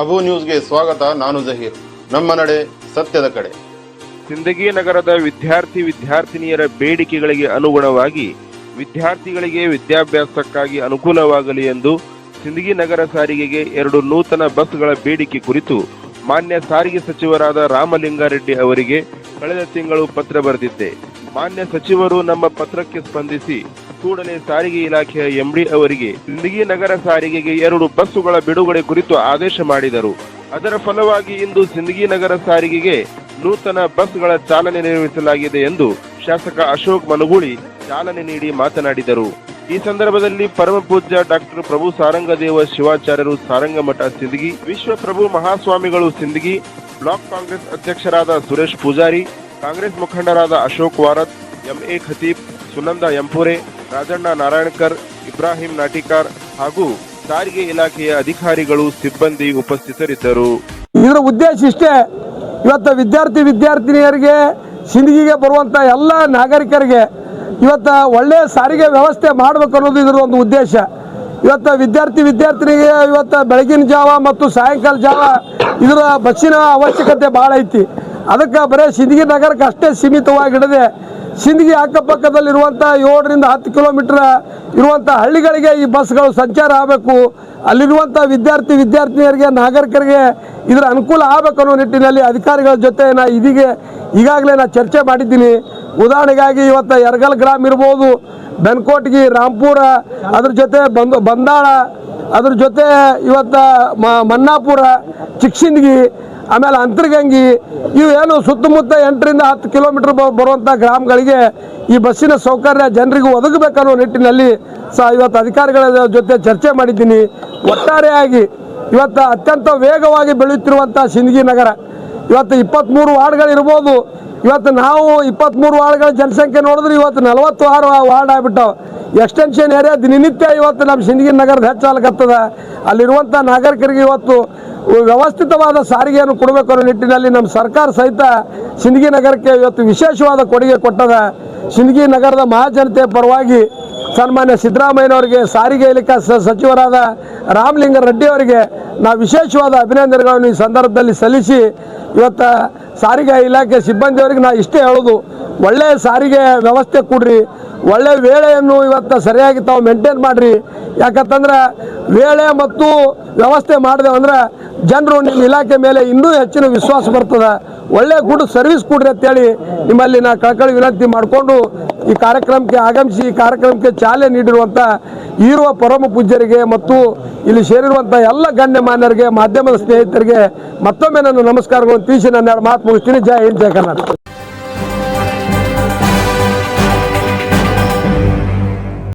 ಅಬು ನ್ಯೂಸ್ಗೆ ಸ್ವಾಗತ. ನಾನು ಜಹೀರ್. ನಮ್ಮ ನಡೆ ಸತ್ಯದ ಕಡೆ. ಸಿಂದಗಿ ನಗರದ ವಿದ್ಯಾರ್ಥಿನಿಯರ ಬೇಡಿಕೆಗಳಿಗೆ ಅನುಗುಣವಾಗಿ ವಿದ್ಯಾರ್ಥಿಗಳಿಗೆ ವಿದ್ಯಾಭ್ಯಾಸಕ್ಕಾಗಿ ಅನುಕೂಲವಾಗಲಿ ಎಂದು ಸಿಂದಗಿ ನಗರ ಸಾರಿಗೆಗೆ 2 ನೂತನ ಬಸ್ಗಳ ಬೇಡಿಕೆ ಕುರಿತು ಮಾನ್ಯ ಸಾರಿಗೆ ಸಚಿವರಾದ ರಾಮಲಿಂಗಾರೆಡ್ಡಿ ಅವರಿಗೆ ಕಳೆದ ತಿಂಗಳು ಪತ್ರ ಬರೆದಿದ್ದೆ. ಮಾನ್ಯ ಸಚಿವರು ನಮ್ಮ ಪತ್ರಕ್ಕೆ ಸ್ಪಂದಿಸಿ ಕೂಡಲೇ ಸಾರಿಗೆ ಇಲಾಖೆಯ ಎಂಡಿ ಅವರಿಗೆ ಸಿಂದಗಿ ನಗರ ಸಾರಿಗೆಗೆ 2 ಬಸ್ಸುಗಳ ಬಿಡುಗಡೆ ಕುರಿತು ಆದೇಶ ಮಾಡಿದರು. ಅದರ ಫಲವಾಗಿ ಇಂದು ಸಿಂದಗಿ ನಗರ ಸಾರಿಗೆಗೆ ನೂತನ ಬಸ್ಗಳ ಚಾಲನೆ ನಿರ್ವಹಿಸಲಾಗಿದೆ ಎಂದು ಶಾಸಕ ಅಶೋಕ್ ಮನಗೂಳಿ ಚಾಲನೆ ನೀಡಿ ಮಾತನಾಡಿದರು. ಈ ಸಂದರ್ಭದಲ್ಲಿ ಪರಮ ಪೂಜ್ಯ ಡಾಕ್ಟರ್ ಪ್ರಭು ಸಾರಂಗದೇವ ಶಿವಾಚಾರ್ಯರು ಸಾರಂಗಮಠ ಸಿಂದಗಿ, ವಿಶ್ವಪ್ರಭು ಮಹಾಸ್ವಾಮಿಗಳು ಸಿಂದಗಿ, ಬ್ಲಾಕ್ ಕಾಂಗ್ರೆಸ್ ಅಧ್ಯಕ್ಷರಾದ ಸುರೇಶ್ ಪೂಜಾರಿ, ಕಾಂಗ್ರೆಸ್ ಮುಖಂಡರಾದ ಅಶೋಕ್ ವಾರತ್, ಎಂಎ ಖತೀಬ್, ಸುನಂದ ಎಂಪುರೆ, ರಾಜಣ್ಣ ನಾರಾಯಣಕರ್, ಇಬ್ರಾಹಿಂ ನಾಟಿಕಾರ್ ಹಾಗೂ ಸಾರಿಗೆ ಇಲಾಖೆಯ ಅಧಿಕಾರಿಗಳು ಸಿಬ್ಬಂದಿ ಉಪಸ್ಥಿತರಿದ್ದರು. ಇದರ ಉದ್ದೇಶ ಇಷ್ಟೇ, ಇವತ್ತು ವಿದ್ಯಾರ್ಥಿನಿಯರಿಗೆ ಸಿಂದಗಿಗೆ ಬರುವಂಥ ಎಲ್ಲ ನಾಗರಿಕರಿಗೆ ಇವತ್ತು ಒಳ್ಳೆಯ ಸಾರಿಗೆ ವ್ಯವಸ್ಥೆ ಮಾಡಬೇಕು ಅನ್ನೋದು ಇದರ ಒಂದು ಉದ್ದೇಶ. ಇವತ್ತು ವಿದ್ಯಾರ್ಥಿನಿಗೆ ಇವತ್ತು ಬೆಳಗಿನ ಜಾವ ಮತ್ತು ಸಾಯಂಕಾಲ ಜಾವ ಇದರ ಬಸ್ಸಿನ ಅವಶ್ಯಕತೆ ಭಾಳ ಐತಿ. ಅದಕ್ಕೆ ಬರೀ ಸಿಂದಗಿ ನಗರಕ್ಕೆ ಅಷ್ಟೇ ಸೀಮಿತವಾಗಿಡದೆ ಸಿಂದಗಿ ಅಕ್ಕಪಕ್ಕದಲ್ಲಿರುವಂಥ 7 ರಿಂದ 10 ಕಿಲೋಮೀಟರ್ ಇರುವಂಥ ಹಳ್ಳಿಗಳಿಗೆ ಈ ಬಸ್ಗಳು ಸಂಚಾರ ಆಗಬೇಕು. ಅಲ್ಲಿರುವಂಥ ವಿದ್ಯಾರ್ಥಿನಿಯರಿಗೆ ನಾಗರಿಕರಿಗೆ ಇದರ ಅನುಕೂಲ ಆಗಬೇಕು ಅನ್ನೋ ನಿಟ್ಟಿನಲ್ಲಿ ಅಧಿಕಾರಿಗಳ ಜೊತೆ ಈಗಾಗಲೇ ನಾನು ಚರ್ಚೆ ಮಾಡಿದ್ದೀನಿ. ಉದಾಹರಣೆಗಾಗಿ ಇವತ್ತು ಯರಗಲ್ ಗ್ರಾಮ ಇರ್ಬೋದು, ಬೆನ್ಕೋಟ್ಗಿ, ರಾಂಪುರ, ಅದ್ರ ಜೊತೆ ಬಂದಾಳ, ಅದ್ರ ಜೊತೆ ಇವತ್ತು ಮನ್ನಾಪುರ, ಚಿಕ್ಸಿಂದಗಿ, ಆಮೇಲೆ ಅಂತರ್ಗಂಗಿ, ಇವೇನು ಸುತ್ತಮುತ್ತ 8 ರಿಂದ 10 ಕಿಲೋಮೀಟರ್ ಬರುವಂಥ ಗ್ರಾಮಗಳಿಗೆ ಈ ಬಸ್ಸಿನ ಸೌಕರ್ಯ ಜನರಿಗೂ ಒದಗಬೇಕನ್ನೋ ನಿಟ್ಟಿನಲ್ಲಿ ಇವತ್ತು ಅಧಿಕಾರಿಗಳ ಜೊತೆ ಚರ್ಚೆ ಮಾಡಿದ್ದೀನಿ. ಒಟ್ಟಾರೆಯಾಗಿ ಇವತ್ತು ಅತ್ಯಂತ ವೇಗವಾಗಿ ಬೆಳೆಯುತ್ತಿರುವಂಥ ಸಿಂದಗಿ ನಗರ ಇವತ್ತು 23 ವಾರ್ಡ್ಗಳಿರ್ಬೋದು. ಇವತ್ತು ನಾವು 23 ವಾರ್ಡ್ಗಳ ಜನಸಂಖ್ಯೆ ನೋಡಿದ್ರೆ ಇವತ್ತು 46 ವಾರ್ಡ್ ಆಗಿಬಿಟ್ಟವು. ಎಕ್ಸ್ಟೆನ್ಷನ್ ಏರಿಯಾ ದಿನನಿತ್ಯ ಇವತ್ತು ನಮ್ಮ ಸಿಂದಗಿ ನಗರದ ಹೆಚ್ಚಾಗತ್ತದ. ಅಲ್ಲಿರುವಂಥ ನಾಗರಿಕರಿಗೆ ಇವತ್ತು ವ್ಯವಸ್ಥಿತವಾದ ಸಾರಿಗೆಯನ್ನು ಕೊಡಬೇಕು ಅನ್ನೋ ನಿಟ್ಟಿನಲ್ಲಿ ನಮ್ಮ ಸರ್ಕಾರ ಸಹಿತ ಸಿಂದಗಿ ನಗರಕ್ಕೆ ಇವತ್ತು ವಿಶೇಷವಾದ ಕೊಡುಗೆ ಕೊಟ್ಟದ. ಸಿಂದಗಿ ನಗರದ ಮಹಾಜನತೆ ಪರವಾಗಿ ಸನ್ಮಾನ್ಯ ಸಿದ್ದರಾಮಯ್ಯನವರಿಗೆ, ಸಾರಿಗೆ ಇಲಾಖೆ ಸಚಿವರಾದ ರಾಮಲಿಂಗಾರೆಡ್ಡಿ ಅವರಿಗೆ ನಾವು ವಿಶೇಷವಾದ ಅಭಿನಂದನೆಗಳನ್ನು ಈ ಸಂದರ್ಭದಲ್ಲಿ ಸಲ್ಲಿಸಿ, ಇವತ್ತು ಸಾರಿಗೆ ಇಲಾಖೆ ಸಿಬ್ಬಂದಿಯವರಿಗೆ ನಾವು ಇಷ್ಟೇ ಹೇಳೋದು, ಒಳ್ಳೆಯ ಸಾರಿಗೆ ವ್ಯವಸ್ಥೆ ಕೊಡ್ರಿ, ಒಳ್ಳೆಯ ವೇಳೆಯನ್ನು ಇವತ್ತು ಸರಿಯಾಗಿ ತಾವು ಮೇಂಟೈನ್ ಮಾಡಿರಿ. ಯಾಕಂತಂದ್ರೆ ವೇಳೆ ಮತ್ತು ವ್ಯವಸ್ಥೆ ಮಾಡಿದೆವು ಅಂದ್ರೆ ಜನರು ನಿಮ್ಮ ಇಲಾಖೆ ಮೇಲೆ ಇನ್ನೂ ಹೆಚ್ಚಿನ ವಿಶ್ವಾಸ ಬರ್ತದೆ. ಒಳ್ಳೆಯ ಗುಡ್ ಸರ್ವಿಸ್ ಕೊಡ್ರಿ ಅಂತೇಳಿ ನಿಮ್ಮಲ್ಲಿ ನಾ ಕಳಕಳಿ ವಿನಂತಿ ಮಾಡಿಕೊಂಡು ಈ ಕಾರ್ಯಕ್ರಮಕ್ಕೆ ಆಗಮಿಸಿ ಈ ಕಾರ್ಯಕ್ರಮಕ್ಕೆ ಚಾಲನೆ ನೀಡಿರುವಂಥ ಈರುವ ಪರಮ ಪೂಜ್ಯರಿಗೆ ಮತ್ತು ಇಲ್ಲಿ ಸೇರಿರುವಂಥ ಎಲ್ಲ ಗಣ್ಯಮಾನ್ಯರಿಗೆ, ಮಾಧ್ಯಮದ ಸ್ನೇಹಿತರಿಗೆ ಮತ್ತೊಮ್ಮೆ ನನ್ನ ನಮಸ್ಕಾರಗಳನ್ನು ತಿಳಿಸಿ ನನ್ನ ಮಾತು ಮುಗಿಸ್ತೀನಿ. ಜೈ ಹಿಂದ್, ಜೈ ಕರ್ನಾಟಕ.